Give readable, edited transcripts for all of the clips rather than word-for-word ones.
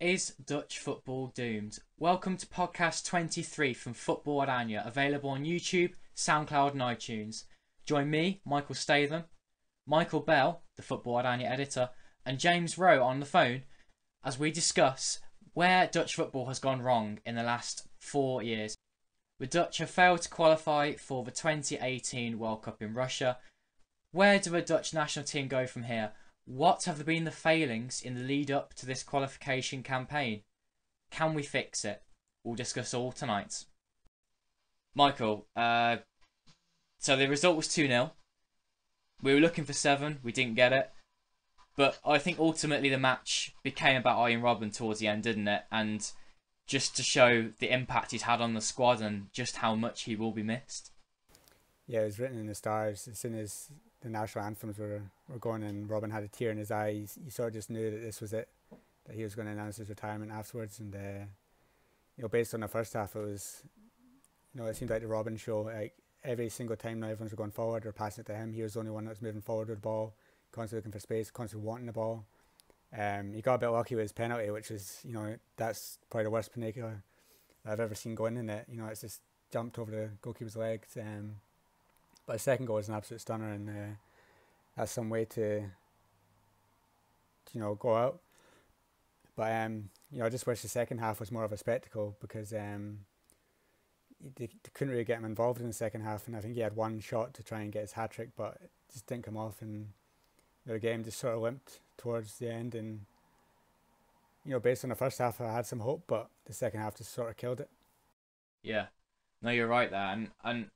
Is Dutch football doomed? Welcome to podcast 23 from Football-Oranje, available on YouTube, SoundCloud and iTunes. Join me, Michael Statham, Michael Bell, the Football-Oranje editor, and James Rowe on the phone as we discuss where Dutch football has gone wrong in the last 4 years. The Dutch have failed to qualify for the 2018 World Cup in Russia. Where do the Dutch national team go from here? What have been the failings in the lead up to this qualification campaign? Can we fix it? We'll discuss all tonight. Michael, so the result was 2-0. We were looking for 7, we didn't get it. But I think ultimately the match became about Arjen Robben towards the end, didn't it? And just to show the impact he's had on the squad and just how much he will be missed. Yeah, it was written in the stars. As soon as the national anthems were going and Robin had a tear in his eye, he sort of just knew that this was it, that he was going to announce his retirement afterwards. And based on the first half, it was, it seemed like the Robin show. Like every single time now everyone's going forward or passing it to him, he was the only one that was moving forward with the ball, constantly looking for space, constantly wanting the ball. He got a bit lucky with his penalty, which is, that's probably the worst penalty I've ever seen going in it. It's just jumped over the goalkeeper's legs. But the second goal was an absolute stunner, and that's some way to go out. But I just wish the second half was more of a spectacle, because they couldn't really get him involved in the second half, and I think he had one shot to try and get his hat trick, but it just didn't come off, and the game just sort of limped towards the end. And based on the first half, I had some hope, but the second half just sort of killed it. Yeah, no, you're right there, and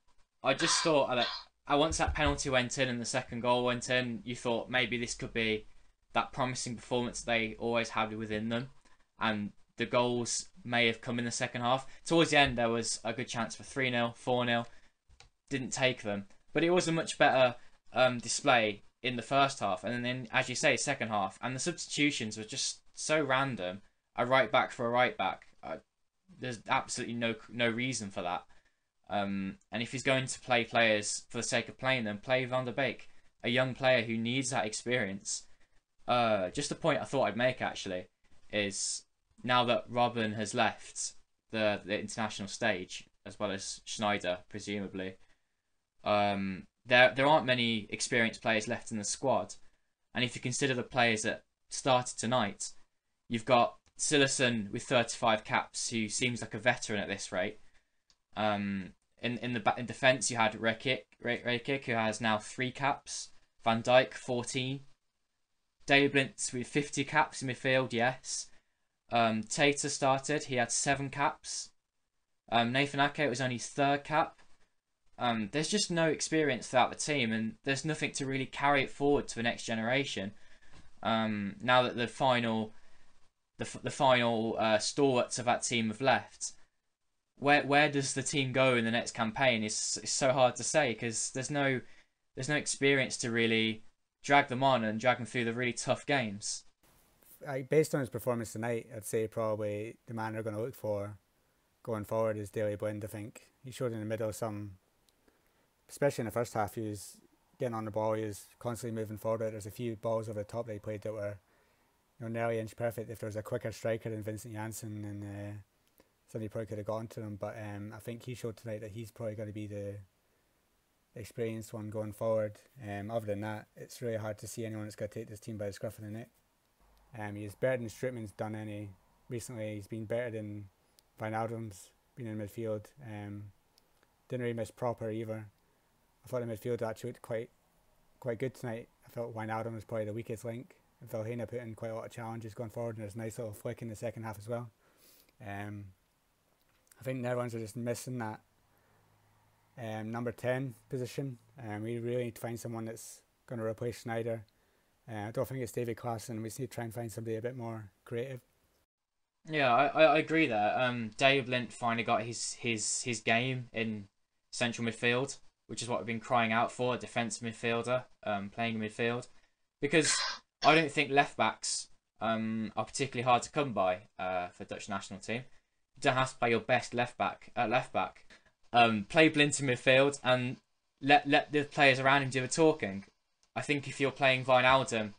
I just thought that once that penalty went in and the second goal went in, you thought maybe this could be that promising performance they always had within them, and the goals may have come in the second half. Towards the end, there was a good chance for 3-0, 4-0. Didn't take them, but it was a much better display in the first half, and then, as you say, second half, and the substitutions were just so random. A right back for a right back. There's absolutely no reason for that. And if he's going to play players for the sake of playing them, play Van der Beek, a young player who needs that experience. Just a point I thought I'd make actually is, now that Robben has left the international stage, as well as Schneider presumably, there aren't many experienced players left in the squad. And if you consider the players that started tonight, you've got Sillerson with 35 caps, who seems like a veteran at this rate. In defence, you had Rekic, who has now 3 caps. Van Dijk 14. Dablint with 50 caps in midfield, yes. Tater started, he had 7 caps. Nathan Ake was only his 3rd cap. There's just no experience throughout the team, and there's nothing to really carry it forward to the next generation. Now that the final stalwarts of that team have left. Where does the team go in the next campaign? It's so hard to say, because there's no experience to really drag them on and drag them through the really tough games. Based on his performance tonight, I'd say probably the man they're going to look for going forward is Daley Blind. I think he showed in the middle especially in the first half, he was getting on the ball, he was constantly moving forward. There's a few balls over the top that he played that were nearly inch perfect. If there was a quicker striker than Vincent Janssen, and somebody probably could have gone to him, but I think he showed tonight that he's probably going to be the experienced one going forward. Other than that, it's really hard to see anyone that's going to take this team by the scruff of the neck. He's better than Strootman's done any recently. He's been better than Wijnaldum's been in midfield. Didn't really miss proper either. I thought the midfield actually looked quite good tonight. I felt Wijnaldum was probably the weakest link. I felt Hena put in quite a lot of challenges going forward, and there's a nice little flick in the second half as well. I think the Netherlands are just missing that number 10 position. We really need to find someone that's going to replace Schneider. I don't think it's David Klaassen. We just need to try and find somebody a bit more creative. Yeah, I agree there. Dave Blind finally got his game in central midfield, which is what we've been crying out for, a defensive midfielder playing in midfield. Because I don't think left backs are particularly hard to come by for the Dutch national team. You don't have to play your best left back at left back. Play Blind in midfield and let the players around him do the talking. I think if you're playing Wijnaldum,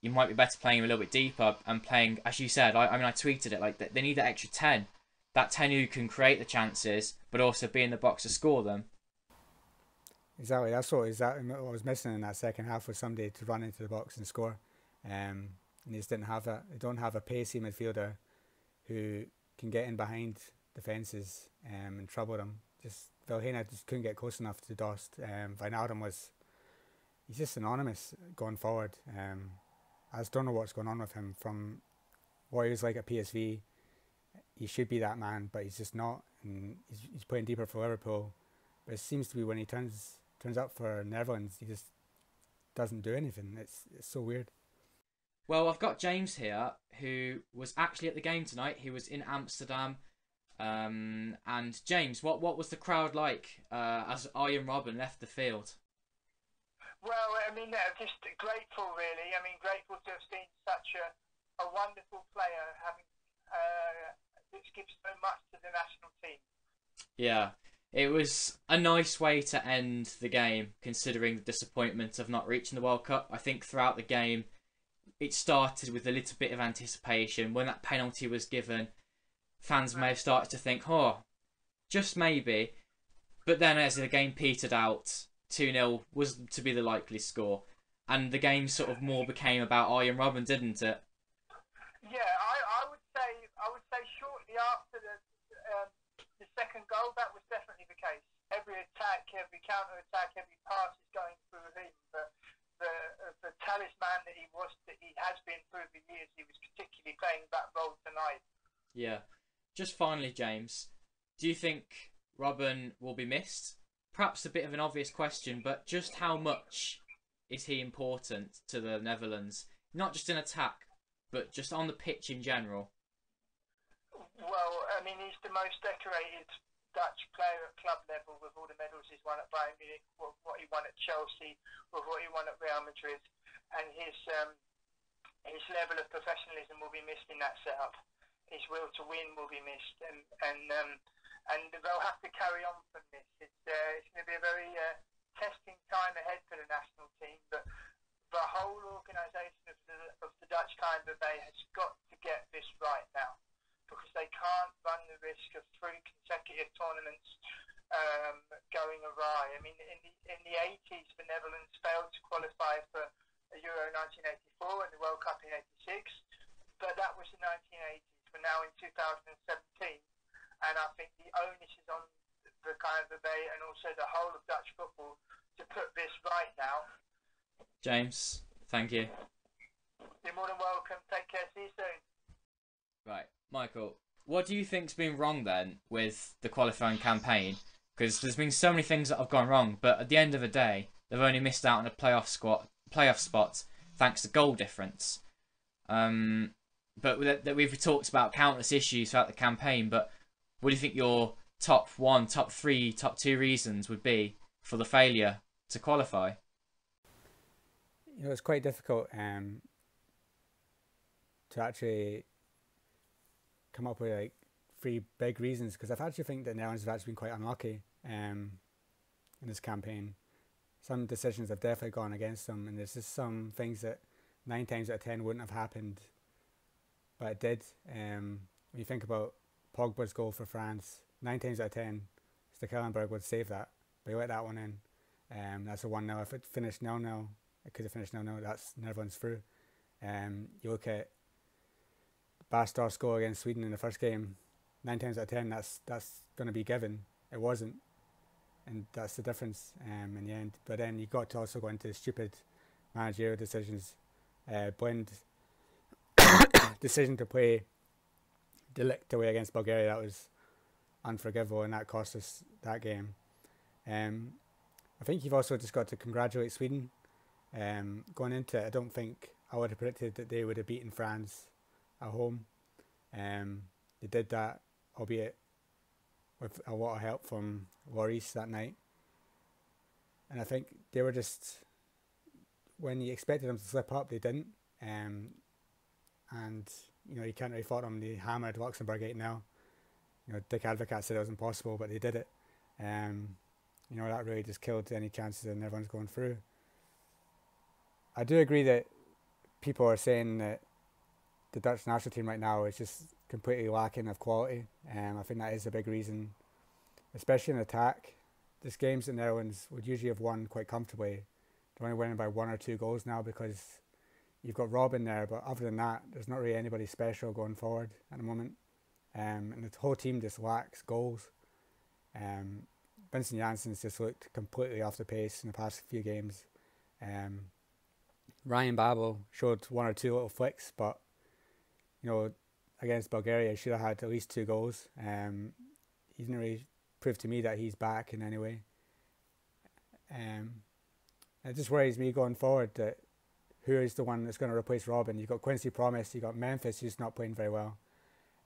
you might be better playing a little bit deeper and playing, as you said. I mean, I tweeted it like that. They need that extra 10, that 10 who can create the chances, but also be in the box to score them. Exactly. That's what was missing in that second half, was somebody to run into the box and score. And they just didn't have that. They don't have a pacey midfielder who can get in behind defences and trouble them. Just Vilhena just couldn't get close enough to Dost. Wijnaldum he's just anonymous going forward. I just don't know what's going on with him. From what he was like at PSV, he should be that man, but he's just not. And he's playing deeper for Liverpool, but it seems to be when he turns up for Netherlands, he just doesn't do anything. It's so weird. Well, I've got James here, who was actually at the game tonight. He was in Amsterdam. And James, what was the crowd like as Arjen Robben left the field? Well, I mean, just grateful, really. I mean, grateful to have seen such a wonderful player having which gives so much to the national team. Yeah, it was a nice way to end the game, considering the disappointment of not reaching the World Cup. I think throughout the game, it started with a little bit of anticipation. When that penalty was given, fans may have started to think, oh, just maybe. But then as the game petered out, 2-0 was to be the likely score. And the game sort of more became about Arjen Robben, didn't it? Yeah, I would say shortly after the second goal, that was definitely the case. Every attack, every counter attack, every pass is going through him. The talisman that he has been through the years, he was particularly playing that role tonight. Yeah. Just finally, James, do you think Robben will be missed? Perhaps a bit of an obvious question, but just how much is he important to the Netherlands? Not just in attack, but just on the pitch in general. Well, I mean, he's the most decorated Dutch player at club level, with all the medals he's won at Bayern Munich, with what he won at Chelsea, with what he won at Real Madrid, and his level of professionalism will be missed in that setup. His will to win will be missed, and they'll have to carry on from this. It's going to be a very testing time ahead for the national team, but the whole organisation of the Dutch KNVB has got to get this right now, because they can't run the risk of 3 consecutive tournaments going awry. I mean, in the 80s, the Netherlands failed to qualify for Euro 1984 and the World Cup in '86, but that was the 1980s. We're now in 2017, and I think the onus is on the KNVB and also the whole of Dutch football to put this right now. James, thank you. You're more than welcome. Take care. See you soon. Right, Michael, what do you think's been wrong then with the qualifying campaign? Because there's been so many things that have gone wrong, but at the end of the day, they've only missed out on a playoff spot thanks to goal difference. But that we've talked about countless issues throughout the campaign. But what do you think your top 1, top 3, top 2 reasons would be for the failure to qualify? You know, it's quite difficult to actually come up with like 3 big reasons, because I actually think that Netherlands have actually been quite unlucky in this campaign. Some decisions have definitely gone against them, and there's just some things that 9 times out of 10 wouldn't have happened, but it did. When you think about Pogba's goal for France, 9 times out of 10, Stekelenburg would save that, but he let that one in. That's a 1-0. If it finished 0-0, it could have finished 0-0. That's Netherlands through. You look at Bastor's goal against Sweden in the first game, 9 times out of 10, that's going to be given. It wasn't, and that's the difference in the end. But then you've got to also go into stupid managerial decisions. Blind decision to play De Ligt away against Bulgaria, that was unforgivable, and that cost us that game. I think you've also just got to congratulate Sweden. Going into it, I don't think I would have predicted that they would have beaten France at home. They did that, albeit with a lot of help from Lloris that night. And I think they were just, when you expected them to slip up, they didn't. And you know, you can't really fault them. They hammered Luxembourg 8-0. You know, Dick Advocat said it was impossible, but they did it. You know, that really just killed any chances of everyone's going through. I do agree that people are saying that the Dutch national team right now is just completely lacking of quality. I think that is a big reason, especially in attack. There's games that the Netherlands would usually have won quite comfortably. They're only winning by 1 or 2 goals now because you've got Rob in there, but other than that, there's not really anybody special going forward at the moment. And the whole team just lacks goals. Vincent Janssen's just looked completely off the pace in the past few games. Ryan Babel showed 1 or 2 little flicks, but against Bulgaria, he should have had at least 2 goals. He's not really proved to me that he's back in any way. It just worries me going forward that who is the one that's going to replace Robin. You've got Quincy Promes, you've got Memphis, who's not playing very well.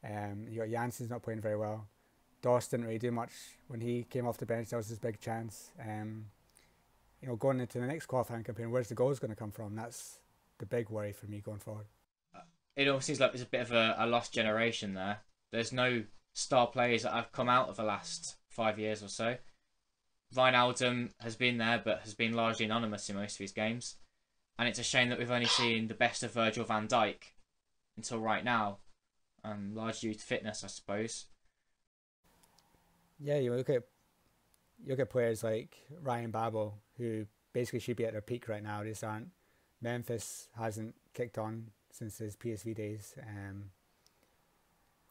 You've got Janssen's not playing very well. Doss didn't really do much when he came off the bench. That was his big chance. Going into the next qualifying campaign, where's the goals going to come from? That's the big worry for me going forward. It almost seems like there's a bit of a lost generation there. There's no star players that have come out of the last 5 years or so. Wijnaldum has been there, but has been largely anonymous in most of his games. And it's a shame that we've only seen the best of Virgil van Dijk until right now. Largely due to fitness, I suppose. Yeah, you look at players like Ryan Babel, who basically should be at their peak right now. They just aren't. Memphis hasn't kicked on since his PSV days.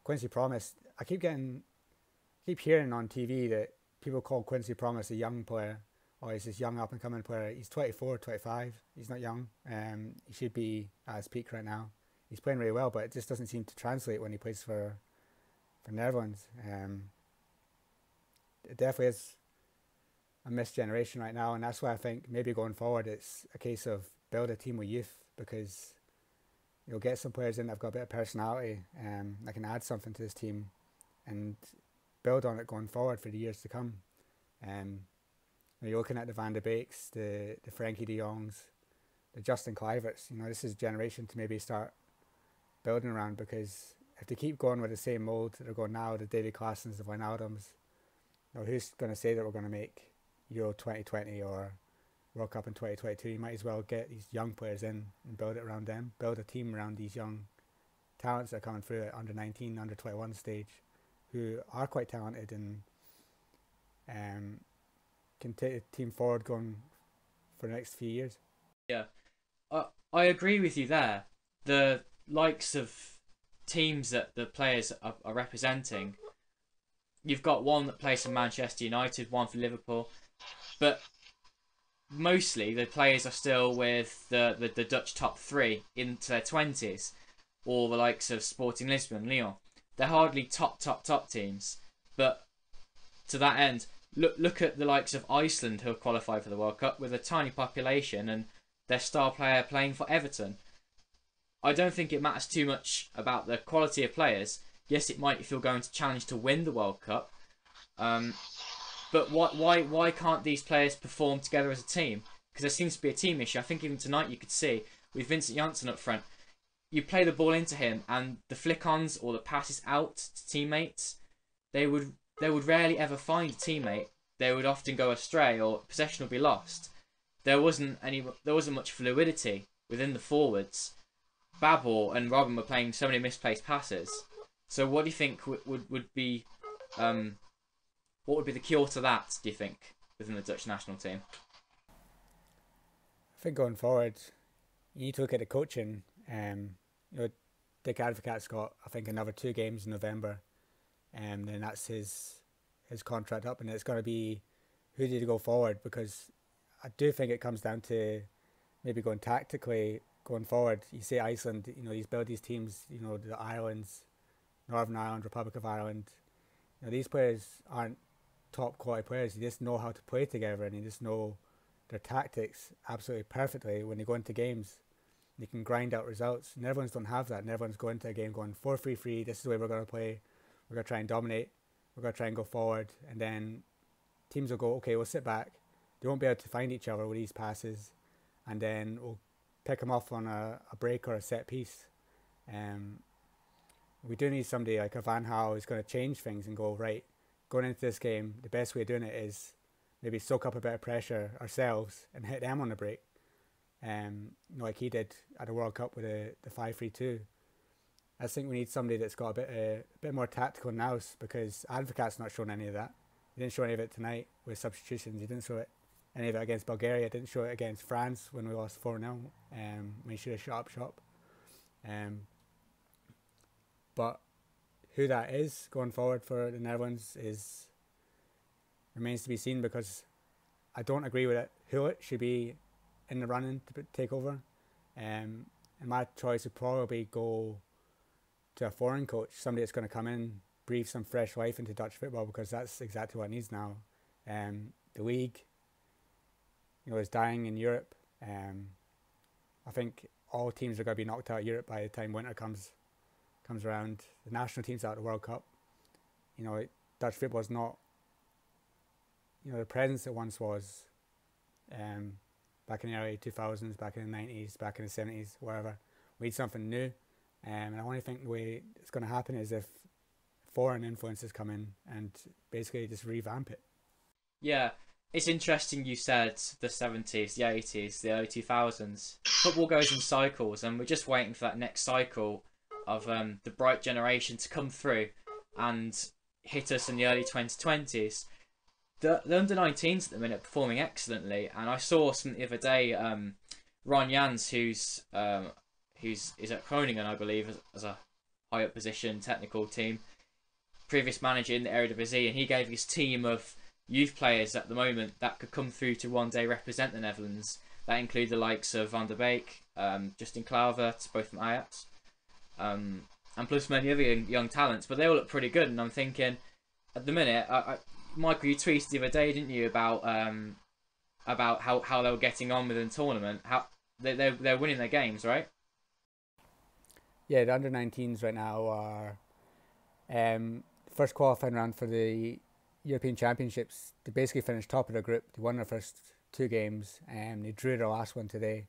Quincy Promes, I keep hearing on TV that people call Quincy Promes a young player, or he's this young up and coming player. He's 24, 25. He's not young. He should be at his peak right now. He's playing really well, but it just doesn't seem to translate when he plays for Netherlands. It definitely is a missed generation right now, and that's why I think maybe going forward it's a case of build a team with youth, because you'll get some players in that have got a bit of personality that can add something to this team and build on it going forward for the years to come. You're looking at the Van de Beeks, the Frankie de Jongs, the Justin Kluiverts. This is a generation to maybe start building around, because if they keep going with the same mould that they're going now, the David Klaasens, the Wijnaldums, who's going to say that we're going to make Euro 2020 or World Cup in 2022? You might as well get these young players in and build it around them, build a team around these young talents that are coming through at under 19, under 21 stage, who are quite talented and can take the team forward going for the next few years. Yeah, I agree with you there. The likes of teams that the players are representing, you've got one that plays for Manchester United, one for Liverpool, but mostly the players are still with the Dutch top 3 into their 20s, or the likes of Sporting Lisbon, Lyon. They're hardly top teams, but to that end, look at the likes of Iceland, who have qualified for the World Cup with a tiny population and their star player playing for Everton. I don't think it matters too much about the quality of players. Yes, it might if you're going to challenge to win the World Cup, but why can't these players perform together as a team? Because there seems to be a team issue. I think even tonight you could see with Vincent Janssen up front, you play the ball into him and the flick-ons or the passes out to teammates, they would rarely ever find a teammate. They would often go astray or possession would be lost. There wasn't much fluidity within the forwards. Babel and Robin were playing so many misplaced passes. So what do you think would be what would be the cure to that, do you think, within the Dutch national team? I think going forward, you need to look at the coaching. Dick Advocaat's got, I think, another 2 games in November, and then that's his contract up, and it's going to be who do you go forward, because I do think it comes down to maybe going tactically going forward. You say Iceland, these build these teams, the islands, Northern Ireland, Republic of Ireland. These players aren't top quality players. They just know how to play together, and they just know their tactics absolutely perfectly when they go into games. They can grind out results. Netherlands don't have that. Netherlands go into a game going 4-3-3. This is the way we're going to play. We're going to try and dominate. We're going to try and go forward. And then teams will go, okay, we'll sit back. They won't be able to find each other with these passes. And then we'll pick them off on a break or a set piece. We do need somebody like a Van Gaal who's going to change things and go, right, going into this game, the best way of doing it is maybe soak up a bit of pressure ourselves and hit them on the break. like he did at the World Cup with the 5-3-2. I think we need somebody that's got a bit more tactical nous, because Advocat's not shown any of that. He didn't show any of it tonight with substitutions. He didn't show any of it against Bulgaria. Didn't show it against France when we lost 4-0. When he should have shut up shop. But who that is going forward for the Netherlands remains to be seen, because I don't agree with it. Hullet should be in the running to take over. And my choice would probably go to a foreign coach, somebody that's going to come in, breathe some fresh life into Dutch football, because that's exactly what it needs now. The league, is dying in Europe. I think all teams are going to be knocked out of Europe by the time winter comes around. The national teams out of the World Cup. Dutch football is not, the presence it once was, back in the early 2000s, back in the 90s, back in the 70s, wherever. We need something new. And I only think the way it's going to happen is if foreign influences come in and basically just revamp it. Yeah, it's interesting you said the 70s, the 80s, the early 2000s. Football goes in cycles, and we're just waiting for that next cycle of the bright generation to come through and hit us in the early 2020s. The under-19s at the minute are performing excellently, and I saw something the other day, Ron Jans, who's at Groningen, I believe, as a high up position technical team, previous manager in the Eredivisie, and he gave his team of youth players at the moment that could come through to one day represent the Netherlands. That include the likes of Van der Beek, Justin Kluivert, both from Ajax, and plus many other young talents. But they all look pretty good, and I'm thinking, at the minute, Michael, you tweeted the other day, didn't you, about how they were getting on within the tournament? How they're winning their games, right? Yeah, the under-19s right now are first qualifying round for the European Championships. They basically finished top of their group. They won their first 2 games, and they drew their last one today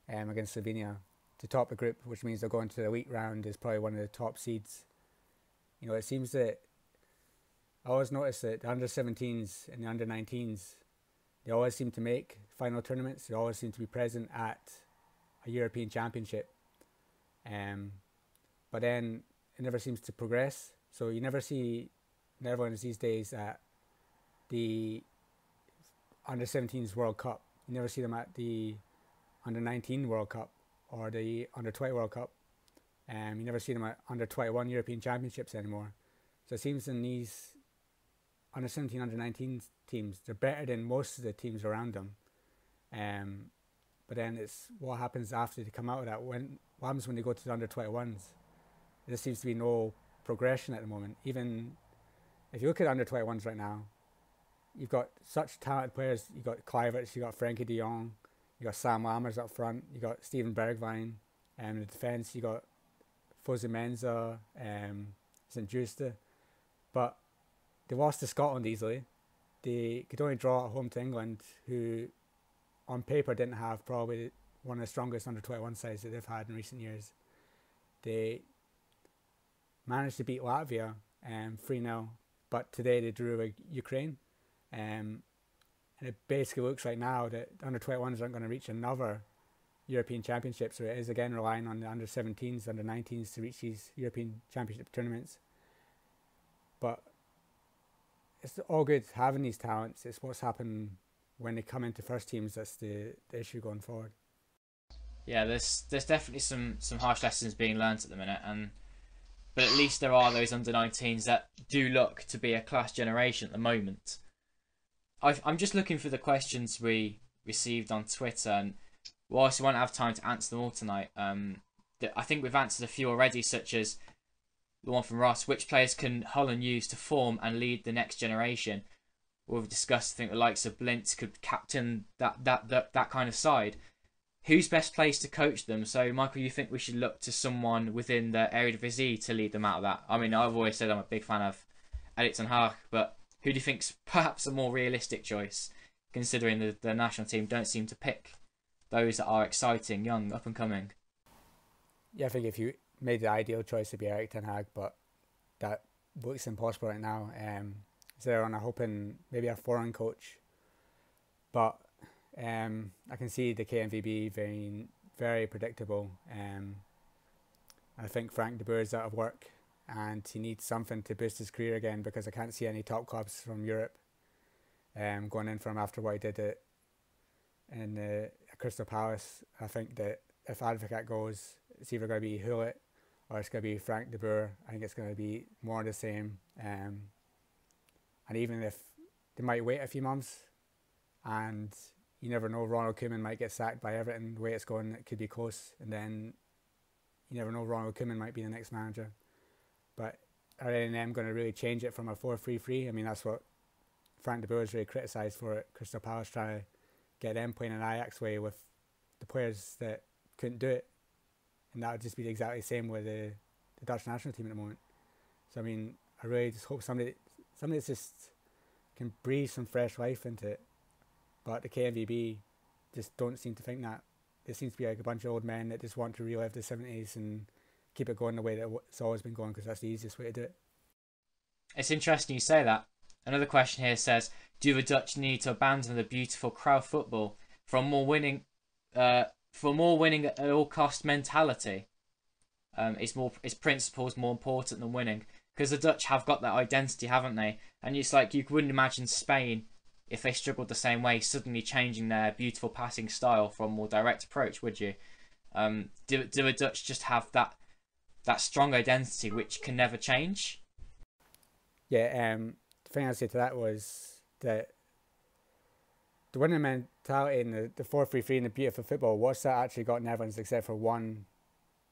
against Slovenia to top the group, which means they're going to the elite round as probably one of the top seeds. It seems that I always notice that the under-17s and the under-19s, they always seem to make final tournaments. They always seem to be present at a European Championship. But then it never seems to progress. So you never see Netherlands these days at the under-17s World Cup. You never see them at the under-19 World Cup or the under-20 World Cup. You never see them at under-21 European Championships anymore. So it seems in these under-17, under-19 teams, they're better than most of the teams around them. But then it's what happens after they come out of that. What happens when they go to the under-21s? There seems to be no progression at the moment. Even if you look at under-21s right now, you've got such talented players. You've got Kluivert, you've got Frenkie de Jong, you've got Sam Lammers up front, you've got Steven Bergwijn, in the defence you've got Fosu Mensah, St. Juste. But they lost to Scotland easily. They could only draw at home to England, who on paper didn't have probably one of the strongest under-21 sides that they've had in recent years. They managed to beat Latvia 3-0, but today they drew with Ukraine. And it basically looks right now that under-21s aren't going to reach another European Championship, so it is again relying on the under-17s, under-19s to reach these European Championship tournaments. But it's all good having these talents. It's what's happened when they come into first teams that's the issue going forward. Yeah, there's definitely some harsh lessons being learnt at the minute, but at least there are those under-19s that do look to be a class generation at the moment. I'm just looking for the questions we received on Twitter, and whilst we won't have time to answer them all tonight, I think we've answered a few already, such as the one from Ross: which players can Holland use to form and lead the next generation? We've discussed, I think, the likes of Blintz could captain that kind of side. Who's best placed to coach them? So, Michael, you think we should look to someone within the Eredivisie to lead them out of that? I mean, I've always said I'm a big fan of Erik ten Hag, but who do you think's perhaps a more realistic choice, considering the national team don't seem to pick those that are exciting, young, up and coming? Yeah, I think if you made the ideal choice to be Erik ten Hag, but that looks impossible right now. So they're on a hoping maybe a foreign coach, but I can see the KNVB being very predictable. I think Frank de Boer is out of work and he needs something to boost his career again, because I can't see any top clubs from Europe going in for him after what he did in Crystal Palace. I think that if Advocat goes, it's either going to be Hullet or it's going to be Frank de Boer. I think it's going to be more of the same. And even if they might wait a few months, and you never know, Ronald Koeman might get sacked by Everton. The way it's going, it could be close, and then you never know, Ronald Koeman might be the next manager. But are A&M going to really change it from a 4-3-3? I mean, that's what Frank de Boer is really criticised for at Crystal Palace, trying to get them playing an Ajax way with the players that couldn't do it. And that would just be exactly the same with the Dutch national team at the moment. So, I mean, I really just hope somebody that's just can breathe some fresh life into it. But the KNVB just don't seem to think that. There seems to be like a bunch of old men that just want to relive the 70s and keep it going the way that it's always been going, because that's the easiest way to do it. It's interesting you say that. Another question here says, do the Dutch need to abandon the beautiful crowd football for more winning at all cost mentality? Is principles more important than winning? Because the Dutch have got that identity, haven't they? And it's like you wouldn't imagine Spain, if they struggled the same way, suddenly changing their beautiful passing style for a more direct approach, would you? Do the Dutch just have that strong identity which can never change? Yeah, the thing I'd say to that was that the winning mentality and the 4-3-3 and the beautiful football, what's that actually got Netherlands except for one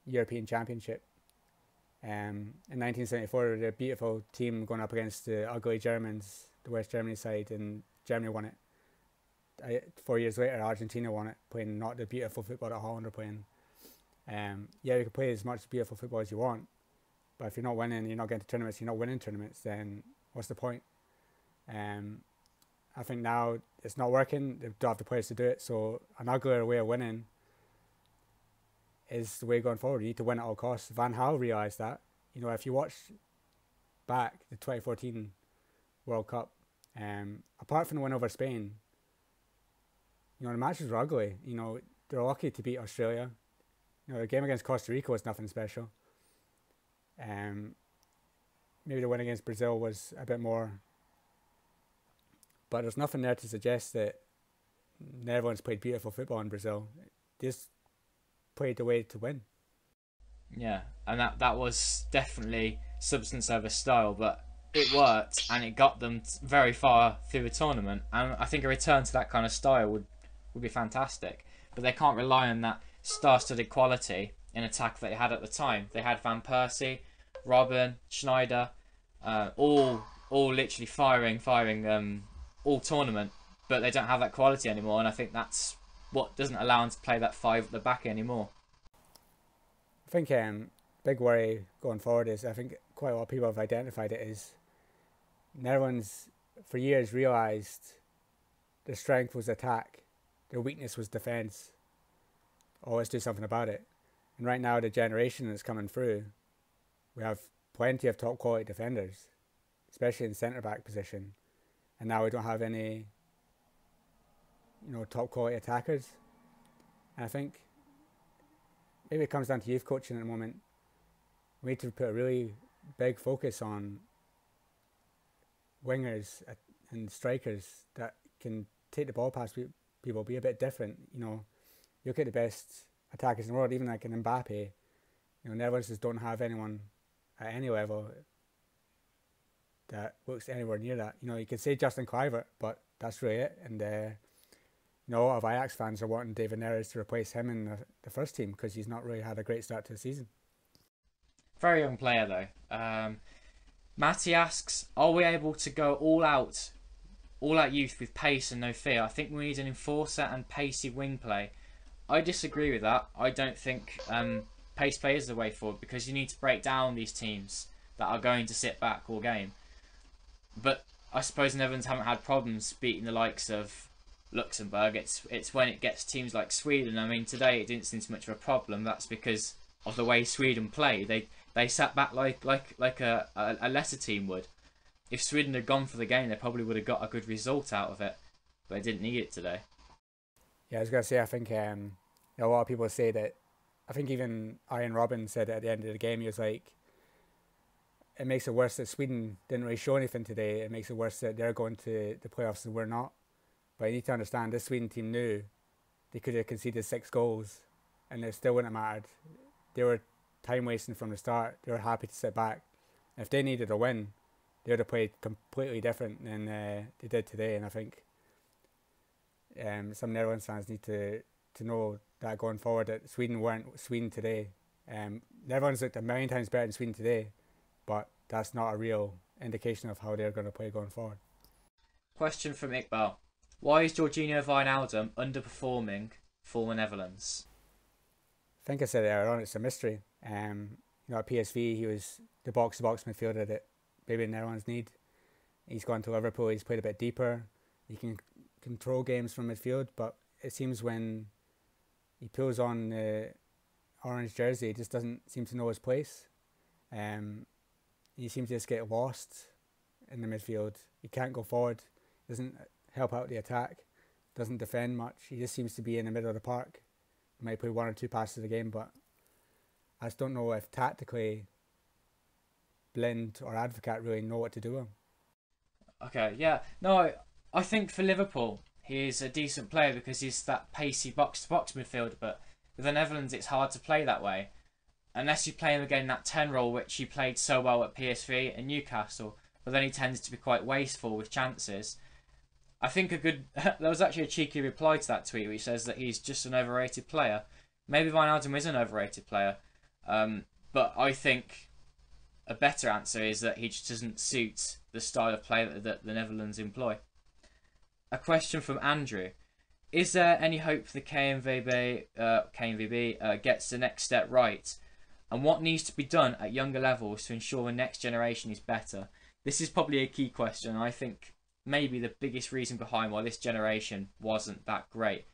European Championship? In 1974, the beautiful team going up against the ugly Germans, the West Germany side, and Germany won it. 4 years later, Argentina won it, playing not the beautiful football that Holland are playing. Yeah, you can play as much beautiful football as you want, but if you're not winning, you're not getting to tournaments, you're not winning tournaments, then what's the point? I think now it's not working. They don't have the players to do it, so an uglier way of winning is the way going forward. You need to win at all costs. Van Gaal realised that. You know, if you watch back the 2014 World Cup, apart from the win over Spain, you know, the matches were ugly. You know, they're lucky to beat Australia. You know, the game against Costa Rica was nothing special. Maybe the win against Brazil was a bit more, but there's nothing there to suggest that Netherlands played beautiful football in Brazil. They just played the way to win. Yeah, and that was definitely substance over style, but it worked and it got them very far through the tournament. And I think a return to that kind of style would be fantastic. But they can't rely on that star-studded quality in attack that they had at the time. They had Van Persie, Robben, Schneider, all literally firing all tournament, but they don't have that quality anymore, and I think that's what doesn't allow them to play that five at the back anymore. I think big worry going forward is, I think quite a lot of people have identified it, is Netherlands for years realised their strength was attack, their weakness was defence. Always do something about it. And right now, the generation that's coming through, we have plenty of top quality defenders, especially in centre back position. And now we don't have any, you know, top quality attackers. And I think maybe it comes down to youth coaching at the moment. We need to put a really big focus on wingers and strikers that can take the ball past people, be a bit different. You know, look at the best attackers in the world, even like an Mbappe. You know, Netherlands just don't have anyone at any level that looks anywhere near that. You know, you could say Justin Kluivert, but that's really it. And you know, a lot of Ajax fans are wanting David Neres to replace him in the first team because he's not really had a great start to the season. Very young player though. Matty asks, are we able to go all out youth with pace and no fear? I think we need an enforcer and pacey wing play. I disagree with that. I don't think pace play is the way forward, because you need to break down these teams that are going to sit back all game. But I suppose Netherlands haven't had problems beating the likes of Luxembourg. It's when it gets teams like Sweden. I mean, today it didn't seem so much of a problem. That's because of the way Sweden play. They sat back like a lesser team would. If Sweden had gone for the game, they probably would have got a good result out of it. But they didn't need it today. Yeah, I was gonna say, I think a lot of people say that. I think even Ian Robin said at the end of the game, he was like, it makes it worse that Sweden didn't really show anything today. It makes it worse that they're going to the playoffs and we're not. But you need to understand, this Sweden team knew they could have conceded 6 goals and it still wouldn't have mattered. They were time wasting from the start. They were happy to sit back. If they needed a win, they would have played completely different than they did today. And I think some Netherlands fans need to know that going forward, that Sweden weren't Sweden today. Netherlands looked a million times better than Sweden today, but that's not a real indication of how they're going to play going forward. Question from Iqbal. Why is Jorginho Wijnaldum underperforming for the Netherlands? I think I said it earlier on, it's a mystery. At PSV, he was the box-to-box midfielder that maybe the Netherlands need. He's gone to Liverpool, he's played a bit deeper. He can control games from midfield, but it seems when he pulls on the orange jersey, he just doesn't seem to know his place. He seems to just get lost in the midfield. He can't go forward, doesn't help out the attack, doesn't defend much. He just seems to be in the middle of the park. He might play 1 or 2 passes a game, but I just don't know if tactically Blind or Advocat really know what to do with him. Okay, yeah. No, I think for Liverpool, he's a decent player because he's that pacey box-to-box midfielder, but with the Netherlands, it's hard to play that way. Unless you play him again in that 10 role, which he played so well at PSV and Newcastle, but then he tends to be quite wasteful with chances. I think there was actually a cheeky reply to that tweet which says that he's just an overrated player. Maybe Wijnaldum is an overrated player, but I think a better answer is that he just doesn't suit the style of play that the Netherlands employ. A question from Andrew. Is there any hope the KNVB gets the next step right? And what needs to be done at younger levels to ensure the next generation is better? This is probably a key question. I think maybe the biggest reason behind why this generation wasn't that great.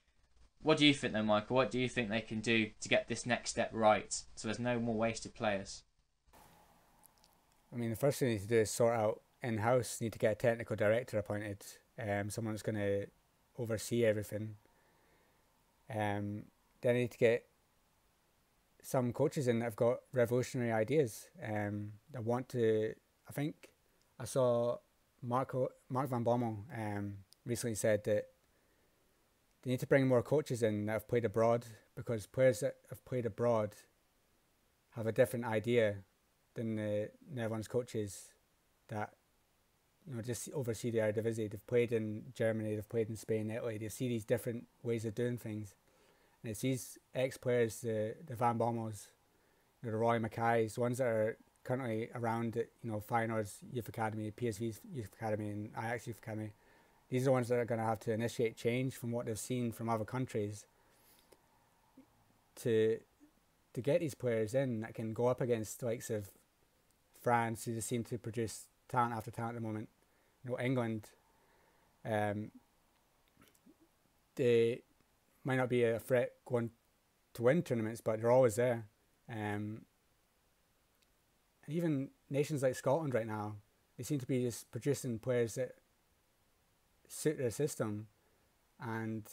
What do you think though, Michael? What do you think they can do to get this next step right so there's no more wasted players? I mean, the first thing they need to do is sort out in-house. Need to get a technical director appointed, someone that's going to oversee everything. They need to get some coaches in that have got revolutionary ideas. I think I saw Mark van Bommel recently said that they need to bring more coaches in that have played abroad, because players that have played abroad have a different idea than the Netherlands coaches that just oversee the Eredivisie. They've played in Germany, they've played in Spain, Italy. They see these different ways of doing things, and it's these ex-players, the Van Bommels, the Roy Mackays, the ones that are currently around at Feyenoord's youth academy, PSV's youth academy, and Ajax youth academy. These are the ones that are going to have to initiate change from what they've seen from other countries to get these players in that can go up against the likes of France, who just seem to produce talent after talent at the moment. England, they might not be a threat going to win tournaments, but they're always there. And even nations like Scotland right now, they seem to be just producing players that suit their system and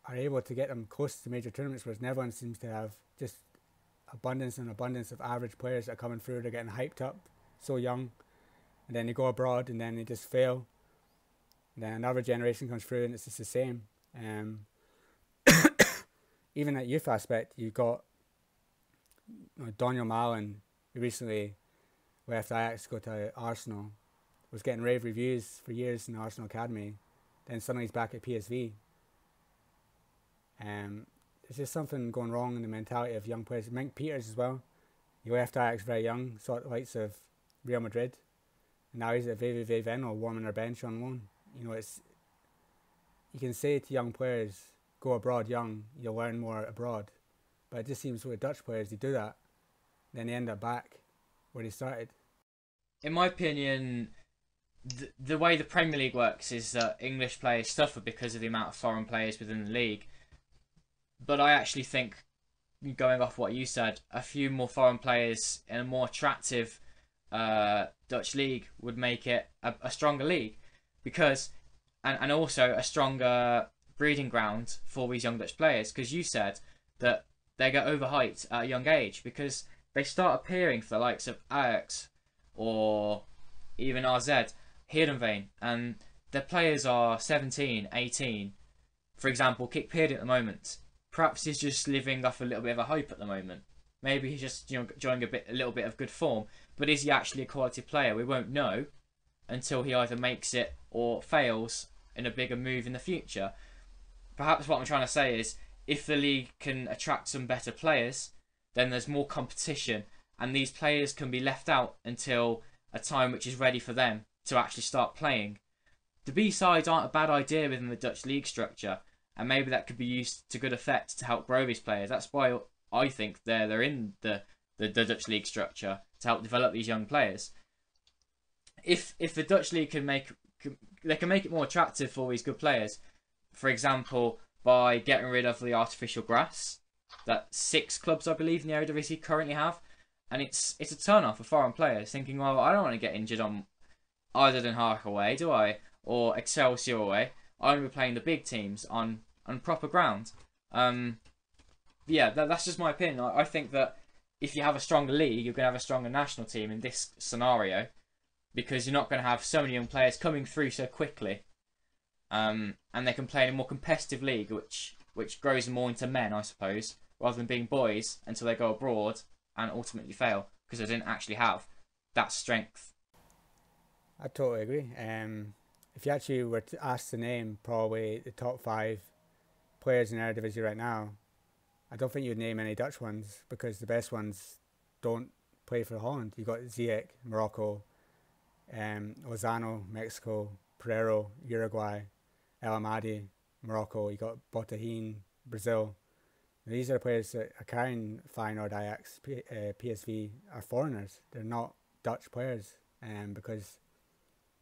are able to get them close to major tournaments, whereas Netherlands seems to have just abundance of average players that are coming through. They're getting hyped up so young, and then they go abroad and then they just fail. And then another generation comes through and it's just the same. Even at youth aspect, you've got Daniel Malen, who recently left Ajax to go to Arsenal, was getting rave reviews for years in the Arsenal Academy, then suddenly he's back at PSV. There's just something going wrong in the mentality of young players. Mink Peters as well. He left Ajax very young, saw the likes of Real Madrid, and now he's at VVV Venlo warming their bench on loan. You can say to young players, go abroad young, you'll learn more abroad. But it just seems with Dutch players, they do that, then they end up back where they started. In my opinion, the way the Premier League works is that English players suffer because of the amount of foreign players within the league. But I actually think, going off what you said, a few more foreign players in a more attractive Dutch league would make it a stronger league, because and also a stronger breeding ground for these young Dutch players, because you said that they get overhyped at a young age because they start appearing for the likes of Ajax or even RZ, Heerenveen, and their players are 17, 18. For example, Kik Peardy at the moment. Perhaps he's just living off a little bit of a hype at the moment. Maybe he's just enjoying a little bit of good form. But is he actually a quality player? We won't know until he either makes it or fails in a bigger move in the future. Perhaps what I'm trying to say is, if the league can attract some better players, then there's more competition, and these players can be left out until a time which is ready for them to actually start playing. The B-sides aren't a bad idea within the Dutch league structure, and maybe that could be used to good effect to help grow these players. That's why I think they're in the Dutch league structure, to help develop these young players. If the Dutch league can make it more attractive for these good players, for example, by getting rid of the artificial grass that 6 clubs, I believe, in the Eredivisie currently have, and it's a turn-off for foreign players thinking, well, I don't want to get injured on either Den Haag away, do I, or Excelsior away. I want to be playing the big teams on proper ground. Yeah, that's just my opinion. I think that if you have a stronger league, you're going to have a stronger national team in this scenario, because you're not going to have so many young players coming through so quickly. And they can play in a more competitive league, which grows them more into men, I suppose, rather than being boys until they go abroad and ultimately fail because they didn't actually have that strength. I totally agree. If you actually were asked to name probably the top 5 players in Eredivisie right now, I don't think you'd name any Dutch ones, because the best ones don't play for Holland. You've got Ziyech, Morocco, Lozano, Mexico, Pereiro, Uruguay, El Amadi, Morocco. You got Botahin, Brazil. These are players that are carrying Feyenoord, Ajax, PSV are foreigners. They're not Dutch players, because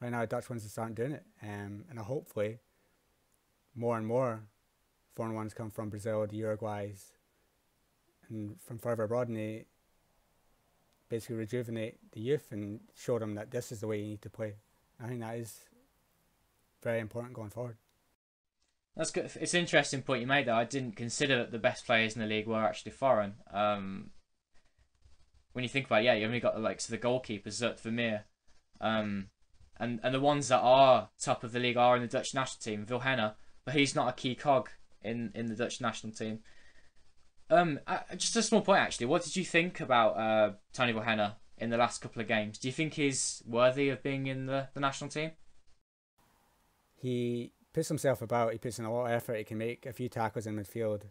right now Dutch ones just aren't doing it. And hopefully more and more foreign ones come from Brazil, the Uruguays, and from further abroad, and they basically rejuvenate the youth and show them that this is the way you need to play. I think that is very important going forward. That's good. It's an interesting point you made there. I didn't consider that the best players in the league were actually foreign. When you think about it, yeah, you only got the likes of the goalkeepers, Zut Vermeer, and the ones that are top of the league are in the Dutch national team, Vilhena, but he's not a key cog in the Dutch national team. Just a small point actually. What did you think about Tony Vilhena in the last couple of games? Do you think he's worthy of being in the national team? He puts himself about. He puts in a lot of effort. He can make a few tackles in midfield,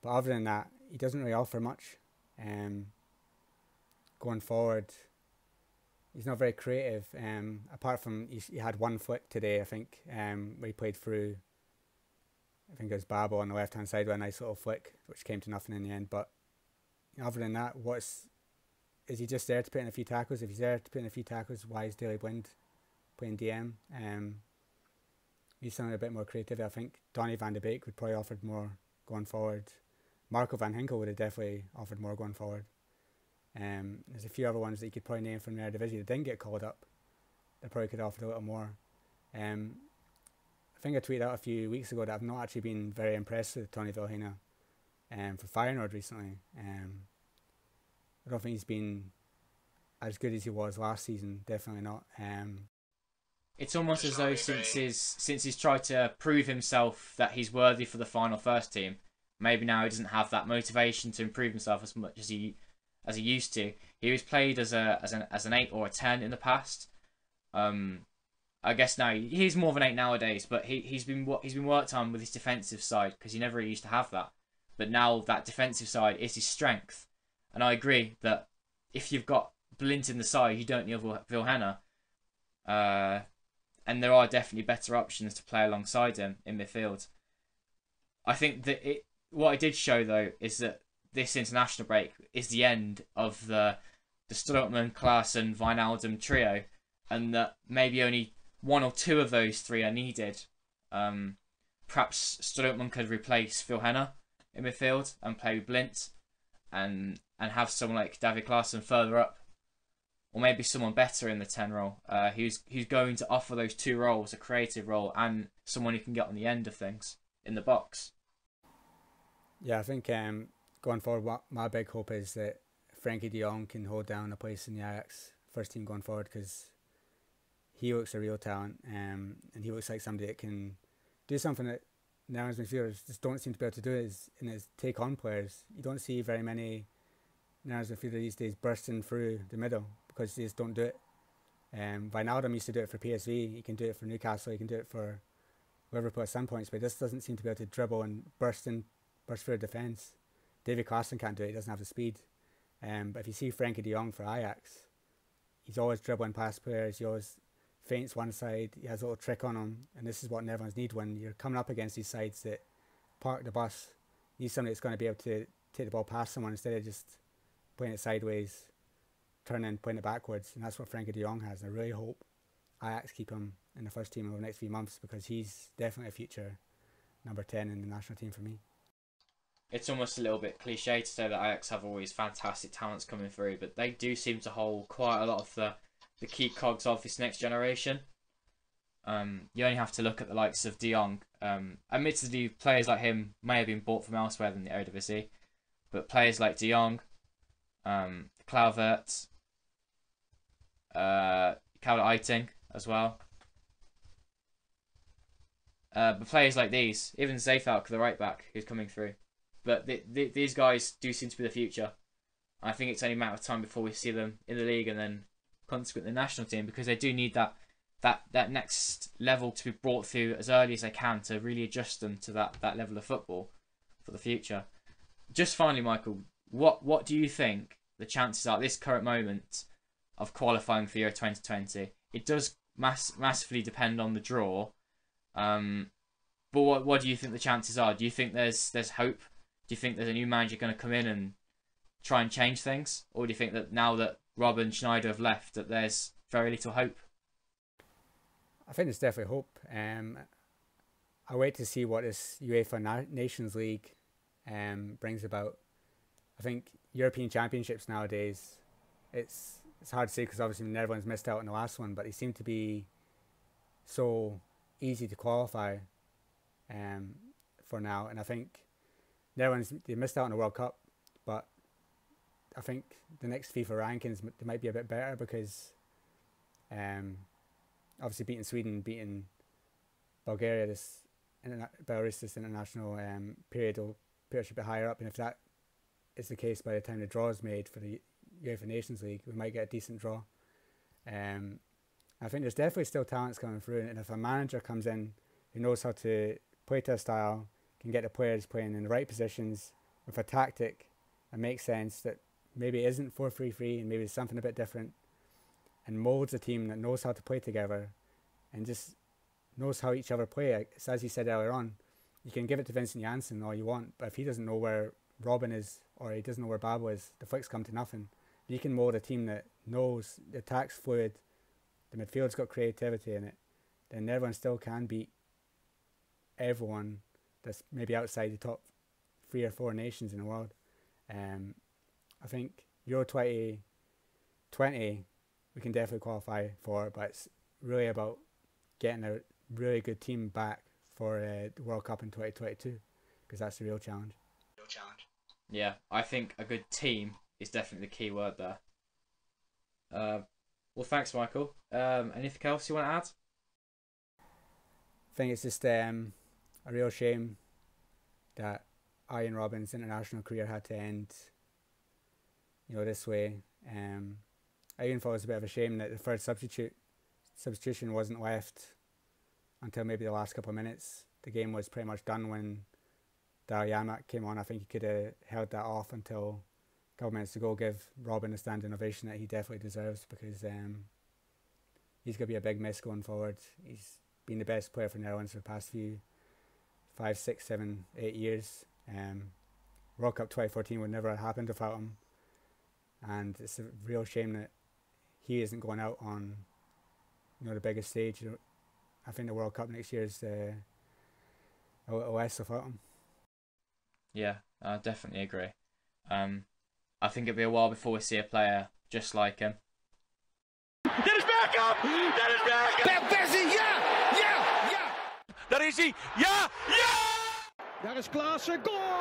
but other than that, he doesn't really offer much. Going forward, he's not very creative. Apart from he had one flick today, I think, where he played through. I think it was Babo on the left hand side with a nice little flick, which came to nothing in the end. But other than that, is he just there to put in a few tackles? If he's there to put in a few tackles, why is Daley Blind playing DM? He's something a bit more creative. I think Donny van de Beek would probably offered more going forward. Marco van Hinkel would have definitely offered more going forward. There's a few other ones that you could probably name from the Eredivisie that didn't get called up. They probably could have offered a little more. I think I tweeted out a few weeks ago that I've not actually been very impressed with Tony Vilhena for Feyenoord recently. I don't think he's been as good as he was last season. Definitely not. It's almost as though since he's tried to prove himself that he's worthy for the final first team, maybe now he doesn't have that motivation to improve himself as much as he used to. He was played as an 8 or a 10 in the past. I guess now he's more of an 8 nowadays, but he's been worked on with his defensive side, because he never really used to have that. But now that defensive side is his strength, and I agree that if you've got Blind in the side, you don't need Vilhena. And there are definitely better options to play alongside him in midfield. I think that what it did show though is that this international break is the end of the Strootman, Klaassen, Wijnaldum trio, and that maybe only 1 or 2 of those 3 are needed. Perhaps Strootman could replace Vilhena in midfield and play with Blind, and have someone like David Klaassen further up, or maybe someone better in the 10 role, who's going to offer those 2 roles, a creative role and someone who can get on the end of things in the box. Yeah, I think going forward, my big hope is that Frankie de Jong can hold down a place in the Ajax first team going forward, because he looks a real talent, and he looks like somebody that can do something that Netherlands midfielders just don't seem to be able to do, is take on players. You don't see very many Netherlands midfielders these days bursting through the middle because they just don't do it. Wijnaldum used to do it for PSV, he can do it for Newcastle, he can do it for Liverpool at some points, but he just doesn't seem to be able to dribble and burst through a defence. David Klaassen can't do it, he doesn't have the speed. But if you see Frankie de Jong for Ajax, he's always dribbling past players, he always feints one side, he has a little trick on him, and this is what Netherlands need when you're coming up against these sides that park the bus. You need somebody that's going to be able to take the ball past someone instead of just playing it sideways, turning, playing it backwards, and that's what Frankie de Jong has. And I really hope Ajax keep him in the first team over the next few months, because he's definitely a future number 10 in the national team for me. It's almost a little bit cliche to say that Ajax have always fantastic talents coming through, but they do seem to hold quite a lot of the key cogs of this next generation. You only have to look at the likes of de Jong. Admittedly, players like him may have been bought from elsewhere than the Eredivisie, but players like de Jong, Kluivert, Calvert-Eiting as well. But players like these, even Zeefuik, the right back, who's coming through. But these guys do seem to be the future. I think it's only a matter of time before we see them in the league and then consequently the national team, because they do need that next level to be brought through as early as they can to really adjust them to that level of football for the future. Just finally, Michael, what do you think the chances are at this current moment of qualifying for Euro 2020? It does massively depend on the draw, but what do you think the chances are? Do you think there's hope? Do you think there's a new manager going to come in and try and change things, or do you think that now that Rob and Schneider have left, that there's very little hope? I think there's definitely hope. I wait to see what this UEFA Nations League brings about. I think European Championships nowadays, it's hard to say because obviously the Netherlands missed out on the last one, but they seem to be so easy to qualify for now. And I think Netherlands, they missed out on the World Cup, but I think the next FIFA rankings, they might be a bit better because obviously beating Sweden, beating Bulgaria, Belarus this international period will put us a bit higher up, and if that is the case by the time the draw is made for the UEFA Nations League, we might get a decent draw. I think there's definitely still talents coming through, and if a manager comes in who knows how to play to a style, can get the players playing in the right positions with a tactic that makes sense, that maybe isn't 4-3-3 and maybe it's something a bit different, and molds a team that knows how to play together and just knows how each other play. It's as you said earlier on, you can give it to Vincent Janssen all you want, but if he doesn't know where Robin is or he doesn't know where Babel is, the flicks come to nothing. But you can mold a team that knows the attack's fluid, the midfield's got creativity in it, then everyone still can beat everyone that's maybe outside the top 3 or 4 nations in the world. I think Euro 2020 we can definitely qualify for, but it's really about getting a really good team back for the World Cup in 2022, because that's the real challenge. Yeah, I think a good team is definitely the key word there. Well, thanks, Michael. Anything else you want to add? I think it's just a real shame that Arjen Robben's international career had to end, this way. I even thought it was a bit of a shame that the third substitution wasn't left until maybe the last couple of minutes. The game was pretty much done when Daryl Janmaat came on. I think he could have held that off until a couple of minutes to go, give Robben a standing ovation that he definitely deserves, because he's going to be a big miss going forward. He's been the best player for Netherlands for the past 5, 6, 7, 8 years. World Cup 2014 would never have happened without him, and it's a real shame that he isn't going out on the biggest stage. I think the World Cup next year is a little less without him. Yeah, I definitely agree. I think it'll be a while before we see a player just like him. Dennis Bergkamp! Dennis Bergkamp! Van Persie, ja! Ja! Ja! Daar is hij! Ja! Ja! Daar is Klaassen, goal!